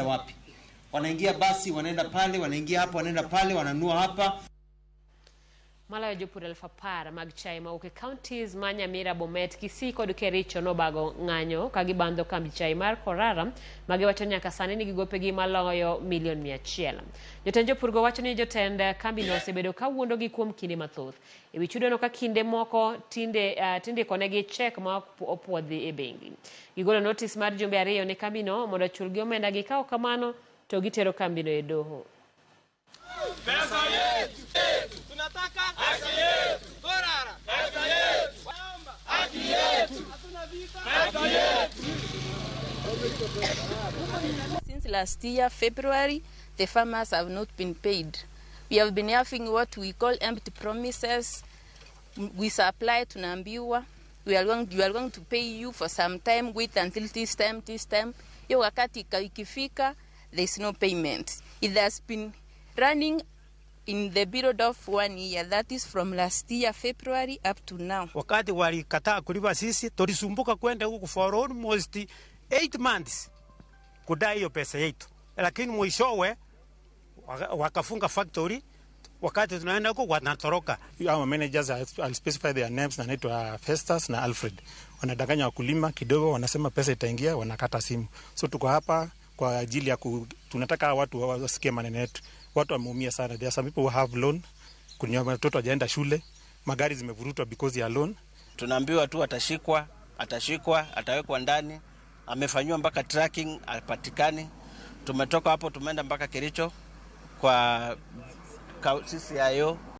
wapi. Wanaingia basi, wanaenda pale, wanaingia hapa, wanaenda pale, wananua hapa. Malayo jopur 10,000 mag chai mauke counties Manya, Mira, Bomet, Kisii kod Kericho nobago ng'anyo kagibandho kambi chai mar Korara magiwacho nyaka sani ni gigopegi maloyo $100,000. Jotend jopurgo wacho ni jotend kambi no osebedo kawuondogi kuom kinde mathoth. Ewi chudono ka kinde moko tinde konegi chek ma opuodhi e bengi. Gigolo notice mar jumbe 2 ne kambi no mondo chulgi omenda gi, ka ok kamano to gitero kambi no e doho. Pesa yetu! Tunataka haki yetu! Korara! Pesa yetu! Waomba haki yetu! Hatuna vita! Pesa yetu! Since last year, February, the farmers have not been paid. We have been having what we call empty promises. We supply tunaambiwa, we are going to pay you for some time, wait until this time. Hiyo wakati ikifika, there is no payment. It has been running in the period of 1 year, that is from last year February up to now. Wakati walikataa kulipa sisi, tulisumbuka kwenda huko for almost 8 months kudai hiyo pesa yetu, lakini mwishowe wakafunga factory. Wakati tunaenda huko wanatoroka. Our managers I'll specify their names, na naitwa Festus na Alfred. Wanadanganya wakulima kidogo, wanasema pesa itaingia, wanakata simu. So tuko hapa kwa ajili ya tunataka watu wasikie maneno yetu. Watu wameumia sana. There are some people who have loan. Kuna watoto hawajaenda shule, magari zimevurutwa because ya loan. Tunaambiwa tu atashikwa, atawekwa ndani. Amefanywa mpaka tracking, apatikani. Tumetoka hapo tumeenda mpaka Kericho kwa CCIO.